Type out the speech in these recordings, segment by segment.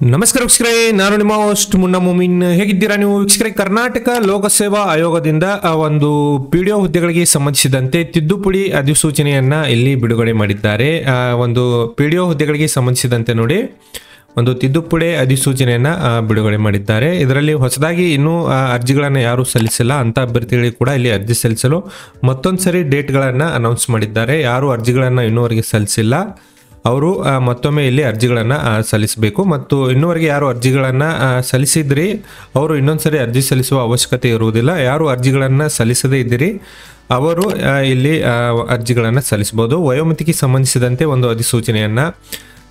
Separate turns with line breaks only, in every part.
ನಮಸ್ಕಾರ ವೀಕ್ಷಕರೇ, ನಾನು ನಿಮ್ಮ ಹೋಸ್ಟ್ ಮುನ್ನಾ ಮುಮಿನ್. ಹೇಗಿದ್ದೀರಾ ನೀವು ವೀಕ್ಷಕರೇ? ಕರ್ನಾಟಕ ಲೋಕಸೇವಾ ಆಯೋಗದಿಂದ ಒಂದು ಪಿಡಿಒ ಹುದ್ದೆಗಳಿಗೆ ಸಂಬಂಧಿಸಿದಂತೆ ತಿದ್ದುಪಡಿ ಅಧಿಸೂಚನೆಯನ್ನ ಇಲ್ಲಿ ಬಿಡುಗಡೆ ಮಾಡಿದ್ದಾರೆ. ಒಂದು ಪಿಡಿಒ ಹುದ್ದೆಗಳಿಗೆ ಸಂಬಂಧಿಸಿದಂತೆ ನೋಡಿ ಒಂದು ತಿದ್ದುಪಡಿ ಅಧಿಸೂಚನೆಯನ್ನ ಬಿಡುಗಡೆ ಮಾಡಿದ್ದಾರೆ. ಇದರಲ್ಲಿ ಹೊಸದಾಗಿ ಇನ್ನೂ ಅರ್ಜಿಗಳನ್ನು ಯಾರು ಸಲ್ಲಿಸಿಲ್ಲ ಅಂತ ಅಭ್ಯರ್ಥಿಗಳಿಗೆ ಕೂಡ ಇಲ್ಲಿ ಅರ್ಜಿ ಸಲ್ಲಿಸಲು ಮತ್ತೊಂದು ಸರಿ ಡೇಟ್ಗಳನ್ನು ಅನೌನ್ಸ್ ಮಾಡಿದ್ದಾರೆ. ಯಾರು ಅರ್ಜಿಗಳನ್ನು ಇನ್ನೂವರೆಗೆ ಸಲ್ಲಿಸಿಲ್ಲ ಅವರು ಮತ್ತೊಮ್ಮೆ ಇಲ್ಲಿ ಅರ್ಜಿಗಳನ್ನು ಸಲ್ಲಿಸಬೇಕು. ಮತ್ತು ಇನ್ನೂವರೆಗೆ ಯಾರು ಅರ್ಜಿಗಳನ್ನು ಸಲ್ಲಿಸಿದ್ರಿ ಅವರು ಇನ್ನೊಂದ್ಸರಿ ಅರ್ಜಿ ಸಲ್ಲಿಸುವ ಅವಶ್ಯಕತೆ ಇರುವುದಿಲ್ಲ. ಯಾರು ಅರ್ಜಿಗಳನ್ನು ಸಲ್ಲಿಸದೇ ಇದ್ದೀರಿ ಅವರು ಇಲ್ಲಿ ಅರ್ಜಿಗಳನ್ನು ಸಲ್ಲಿಸಬಹುದು. ವಯೋಮಿತಿಗೆ ಸಂಬಂಧಿಸಿದಂತೆ ಒಂದು ಅಧಿಸೂಚನೆಯನ್ನು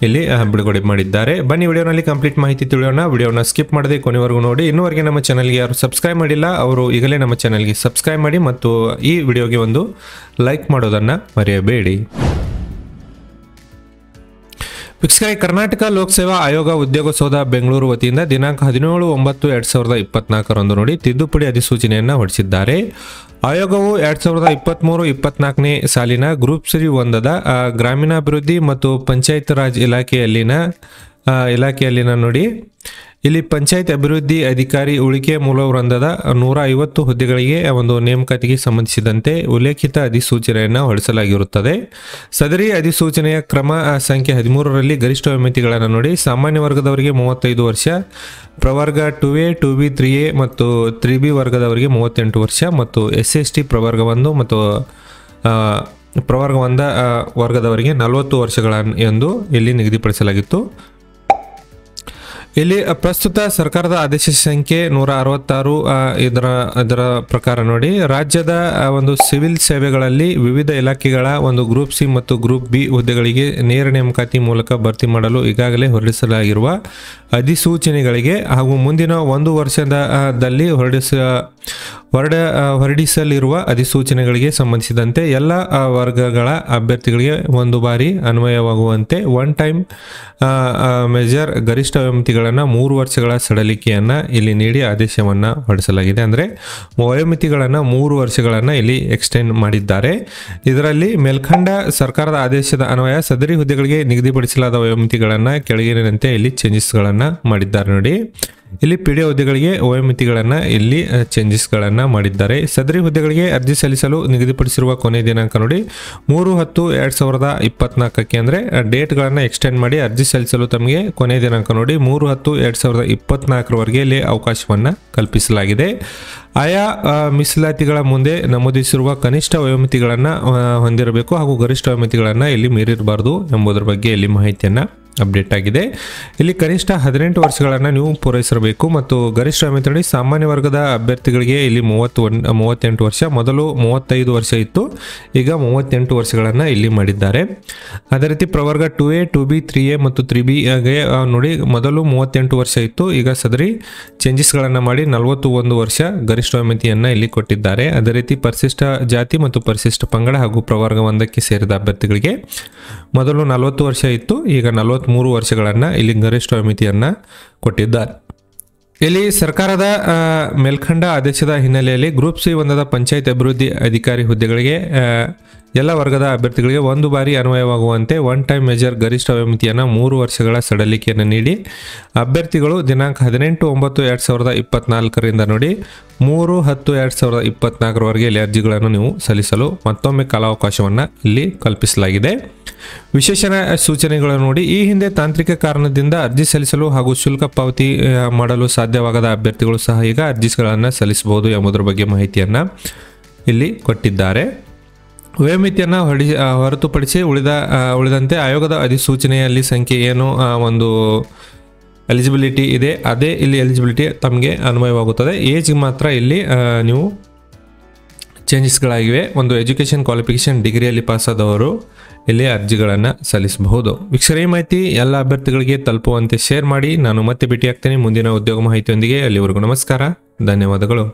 ಇಲ್ಲಿ ಬಿಡುಗಡೆ ಮಾಡಿದ್ದಾರೆ. ಬನ್ನಿ ವಿಡಿಯೋನಲ್ಲಿ ಕಂಪ್ಲೀಟ್ ಮಾಹಿತಿ ತಿಳಿಯೋಣ. ವಿಡಿಯೋನ ಸ್ಕಿಪ್ ಮಾಡದೆ ಕೊನೆವರೆಗೂ ನೋಡಿ. ಇನ್ನೂವರೆಗೆ ನಮ್ಮ ಚಾನಲ್ಗೆ ಯಾರು ಸಬ್ಸ್ಕ್ರೈಬ್ ಮಾಡಿಲ್ಲ ಅವರು ಈಗಲೇ ನಮ್ಮ ಚಾನಲ್ಗೆ ಸಬ್ಸ್ಕ್ರೈಬ್ ಮಾಡಿ ಮತ್ತು ಈ ವಿಡಿಯೋಗೆ ಒಂದು ಲೈಕ್ ಮಾಡೋದನ್ನು ಮರೆಯಬೇಡಿ. ವೀಕ್ಷಕರೇ, ಕರ್ನಾಟಕ ಲೋಕಸೇವಾ ಆಯೋಗ ಉದ್ಯೋಗಸೌಧ ಬೆಂಗಳೂರು ವತಿಯಿಂದ ದಿನಾಂಕ 17/9/2024 ನೋಡಿ ತಿದ್ದುಪಡಿ ಅಧಿಸೂಚನೆಯನ್ನು ಹೊರಡಿಸಿದ್ದಾರೆ. ಆಯೋಗವು 2023-24ನೇ ಸಾಲಿನ ಗ್ರೂಪ್ ಸಿ 1ದ ಗ್ರಾಮೀಣಾಭಿವೃದ್ಧಿ ಮತ್ತು ಪಂಚಾಯತ್ ರಾಜ್ ಇಲಾಖೆಯಲ್ಲಿನ ನೋಡಿ ಇಲ್ಲಿ ಪಂಚಾಯತ್ ಅಭಿವೃದ್ಧಿ ಅಧಿಕಾರಿ ಉಳಿಕೆ ಮೂಲವೃಂದದ 150 ಹುದ್ದೆಗಳಿಗೆ ಒಂದು ನೇಮಕಾತಿಗೆ ಸಂಬಂಧಿಸಿದಂತೆ ಉಲ್ಲೇಖಿತ ಅಧಿಸೂಚನೆಯನ್ನು ಹೊರಡಿಸಲಾಗಿರುತ್ತದೆ. ಸದರಿ ಅಧಿಸೂಚನೆಯ ಕ್ರಮ ಸಂಖ್ಯೆ 13ರಲ್ಲಿ ಗರಿಷ್ಠ ವಯೋಮಿತಿಗಳನ್ನು ನೋಡಿ ಸಾಮಾನ್ಯ ವರ್ಗದವರಿಗೆ 35 ವರ್ಷ, ಪ್ರವರ್ಗ 2A 2B 3A ಮತ್ತು 3B ವರ್ಗದವರಿಗೆ 38 ವರ್ಷ ಮತ್ತು SC/ST ಪ್ರವರ್ಗ 1 ಮತ್ತು ಪ್ರವರ್ಗ 1 ವರ್ಗದವರಿಗೆ 40 ವರ್ಷಗಳ ಎಂದು ಇಲ್ಲಿ ನಿಗದಿಪಡಿಸಲಾಗಿತ್ತು. ಇಲ್ಲಿ ಪ್ರಸ್ತುತ ಸರ್ಕಾರದ ಆದೇಶ ಸಂಖ್ಯೆ 166 ಇದರ ಪ್ರಕಾರ ನೋಡಿ ರಾಜ್ಯದ ಒಂದು ಸಿವಿಲ್ ಸೇವೆಗಳಲ್ಲಿ ವಿವಿಧ ಇಲಾಖೆಗಳ ಒಂದು ಗ್ರೂಪ್ ಸಿ ಮತ್ತು ಗ್ರೂಪ್ ಬಿ ಹುದ್ದೆಗಳಿಗೆ ನೇರ ನೇಮಕಾತಿ ಮೂಲಕ ಭರ್ತಿ ಮಾಡಲು ಈಗಾಗಲೇ ಹೊರಡಿಸಲಾಗಿರುವ ಅಧಿಸೂಚನೆಗಳಿಗೆ ಹಾಗೂ ಮುಂದಿನ 1 ವರ್ಷದಲ್ಲಿ ಹೊರಡಿಸಲಿರುವ ಅಧಿಸೂಚನೆಗಳಿಗೆ ಸಂಬಂಧಿಸಿದಂತೆ ಎಲ್ಲ ವರ್ಗಗಳ ಅಭ್ಯರ್ಥಿಗಳಿಗೆ ಒಂದು ಬಾರಿ ಅನ್ವಯವಾಗುವಂತೆ ಒನ್ ಟೈಮ್ ಮೆಜರ್ ಗರಿಷ್ಠ ವಯೋಮಿತಿಗಳನ್ನು 3 ವರ್ಷಗಳ ಸಡಲಿಕೆಯನ್ನು ಇಲ್ಲಿ ನೀಡಿ ಆದೇಶವನ್ನು ಹೊರಡಿಸಲಾಗಿದೆ. ಅಂದರೆ ವಯೋಮಿತಿಗಳನ್ನು 3 ವರ್ಷಗಳನ್ನು ಇಲ್ಲಿ ಎಕ್ಸ್ಟೆಂಡ್ ಮಾಡಿದ್ದಾರೆ. ಇದರಲ್ಲಿ ಮೇಲ್ಕಂಡ ಸರ್ಕಾರದ ಆದೇಶದ ಅನ್ವಯ ಸದರಿ ಹುದ್ದೆಗಳಿಗೆ ನಿಗದಿಪಡಿಸಲಾದ ವಯೋಮಿತಿಗಳನ್ನು ಕೆಳಗಿನಂತೆ ಇಲ್ಲಿ ಚೇಂಜಸ್ಗಳನ್ನು ಮಾಡಿದ್ದಾರೆ. ನೋಡಿ ಇಲ್ಲಿ ಪಿಡಿಒ ಹುದ್ದೆಗಳಿಗೆ ವಯೋಮಿತಿಗಳನ್ನು ಇಲ್ಲಿ ಚೇಂಜಸ್ಗಳನ್ನು ಮಾಡಿದ್ದಾರೆ. ಸದರಿ ಹುದ್ದೆಗಳಿಗೆ ಅರ್ಜಿ ಸಲ್ಲಿಸಲು ನಿಗದಿಪಡಿಸಿರುವ ಕೊನೆಯ ದಿನಾಂಕ ನೋಡಿ 3/10/2024 ಅಂದರೆ ಡೇಟ್ಗಳನ್ನು ಎಕ್ಸ್ಟೆಂಡ್ ಮಾಡಿ ಅರ್ಜಿ ಸಲ್ಲಿಸಲು ತಮಗೆ ಕೊನೆಯ ದಿನಾಂಕ ನೋಡಿ 3/10/2024 ಇಲ್ಲಿ ಅವಕಾಶವನ್ನು ಕಲ್ಪಿಸಲಾಗಿದೆ. ಆಯಾ ಮೀಸಲಾತಿಗಳ ಮುಂದೆ ನಮೂದಿಸಿರುವ ಕನಿಷ್ಠ ವಯೋಮಿತಿಗಳನ್ನು ಹೊಂದಿರಬೇಕು ಹಾಗೂ ಗರಿಷ್ಠ ವಯೋಮಿತಿಗಳನ್ನು ಇಲ್ಲಿ ಮೀರಿರಬಾರದು ಎಂಬುದರ ಬಗ್ಗೆ ಇಲ್ಲಿ ಮಾಹಿತಿಯನ್ನು ಅಪ್ಡೇಟ್ ಆಗಿದೆ. ಇಲ್ಲಿ ಕನಿಷ್ಠ 18 ವರ್ಷಗಳನ್ನು ನೀವು ಪೂರೈಸಿರಬೇಕು ಮತ್ತು ಗರಿಷ್ಠ ವಯೋಮಿತಿ ಸಾಮಾನ್ಯ ವರ್ಗದ ಅಭ್ಯರ್ಥಿಗಳಿಗೆ ಇಲ್ಲಿ 38 ವರ್ಷ, ಮೊದಲು 35 ವರ್ಷ ಇತ್ತು, ಈಗ 38 ವರ್ಷಗಳನ್ನು ಇಲ್ಲಿ ಮಾಡಿದ್ದಾರೆ. ಅದೇ ರೀತಿ ಪ್ರವರ್ಗ 2A 2B 3A ಮತ್ತು 3B ನೋಡಿ ಮೊದಲು 38 ವರ್ಷ ಇತ್ತು, ಈಗ ಸದರಿ ಚೇಂಜಸ್ಗಳನ್ನು ಮಾಡಿ 41 ವರ್ಷ ಗರಿಷ್ಠ ವಯೋಮಿತಿಯನ್ನು ಇಲ್ಲಿ ಕೊಟ್ಟಿದ್ದಾರೆ. ಅದೇ ರೀತಿ ಪರಿಶಿಷ್ಟ ಜಾತಿ ಮತ್ತು ಪರಿಶಿಷ್ಟ ಪಂಗಡ ಹಾಗೂ ಪ್ರವರ್ಗ 1ಕ್ಕೆ ಸೇರಿದ ಅಭ್ಯರ್ಥಿಗಳಿಗೆ ಮೊದಲು 40 ವರ್ಷ ಇತ್ತು, ಈಗ 43 ವರ್ಷಗಳನ್ನು ಇಲ್ಲಿ ಗರಿಷ್ಠ ವಯೋಮಿತಿಯನ್ನು ಕೊಟ್ಟಿದ್ದಾರೆ. ಇಲ್ಲಿ ಸರ್ಕಾರದ ಮೇಲ್ಕಂಡ ಆದೇಶದ ಹಿನ್ನೆಲೆಯಲ್ಲಿ ಗ್ರೂಪ್ ಸಿ 1ದ ಪಂಚಾಯತ್ ಅಭಿವೃದ್ಧಿ ಅಧಿಕಾರಿ ಹುದ್ದೆಗಳಿಗೆ ಎಲ್ಲ ವರ್ಗದ ಅಭ್ಯರ್ಥಿಗಳಿಗೆ ಒಂದು ಬಾರಿ ಅನ್ವಯವಾಗುವಂತೆ ಒನ್ ಟೈಮ್ ಮೆಜರ್ ಗರಿಷ್ಠ ವಯೋಮಿತಿಯನ್ನು 3 ವರ್ಷಗಳ ಸಡಲಿಕೆಯನ್ನು ನೀಡಿ ಅಭ್ಯರ್ಥಿಗಳು ದಿನಾಂಕ 18/9/2024 ನೋಡಿ 3/10/2024 ಇಲ್ಲಿ ಅರ್ಜಿಗಳನ್ನು ನೀವು ಸಲ್ಲಿಸಲು ಮತ್ತೊಮ್ಮೆ ಕಾಲಾವಕಾಶವನ್ನು ಇಲ್ಲಿ ಕಲ್ಪಿಸಲಾಗಿದೆ. ವಿಶೇಷ ಸೂಚನೆಗಳನ್ನು ನೋಡಿ ಈ ಹಿಂದೆ ತಾಂತ್ರಿಕ ಕಾರಣದಿಂದ ಅರ್ಜಿ ಸಲ್ಲಿಸಲು ಹಾಗೂ ಶುಲ್ಕ ಪಾವತಿ ಮಾಡಲು ಸಾಧ್ಯವಾಗದ ಅಭ್ಯರ್ಥಿಗಳು ಸಹ ಈಗ ಅರ್ಜಿಗಳನ್ನು ಸಲ್ಲಿಸಬಹುದು ಎಂಬುದರ ಬಗ್ಗೆ ಮಾಹಿತಿಯನ್ನು ಇಲ್ಲಿ ಕೊಟ್ಟಿದ್ದಾರೆ. ವಯೋಮಿತಿಯನ್ನು ಹೊರತುಪಡಿಸಿ ಉಳಿದಂತೆ ಆಯೋಗದ ಅಧಿಸೂಚನೆಯಲ್ಲಿ ಸಂಖ್ಯೆ ಏನು ಒಂದು ಎಲಿಜಿಬಿಲಿಟಿ ಇದೆ ಅದೇ ಇಲ್ಲಿ ಎಲಿಜಿಬಿಲಿಟಿ ತಮಗೆ ಅನ್ವಯವಾಗುತ್ತದೆ. ಏಜ್ ಮಾತ್ರ ಇಲ್ಲಿ ನೀವು ಚೇಂಜಸ್ಗಳಾಗಿವೆ. ಒಂದು ಎಜುಕೇಷನ್ ಕ್ವಾಲಿಫಿಕೇಷನ್ ಡಿಗ್ರಿಯಲ್ಲಿ ಪಾಸಾದವರು ಇಲ್ಲಿ ಅರ್ಜಿಗಳನ್ನು ಸಲ್ಲಿಸಬಹುದು. ವೀಕ್ಷಕರೇ, ಈ ಮಾಹಿತಿ ಎಲ್ಲ ಅಭ್ಯರ್ಥಿಗಳಿಗೆ ತಲುಪುವಂತೆ ಶೇರ್ ಮಾಡಿ. ನಾನು ಮತ್ತೆ ಭೇಟಿಯಾಗ್ತೇನೆ ಮುಂದಿನ ಉದ್ಯೋಗ ಮಾಹಿತಿಯೊಂದಿಗೆ. ಅಲ್ಲಿವರೆಗೂ ನಮಸ್ಕಾರ, ಧನ್ಯವಾದಗಳು.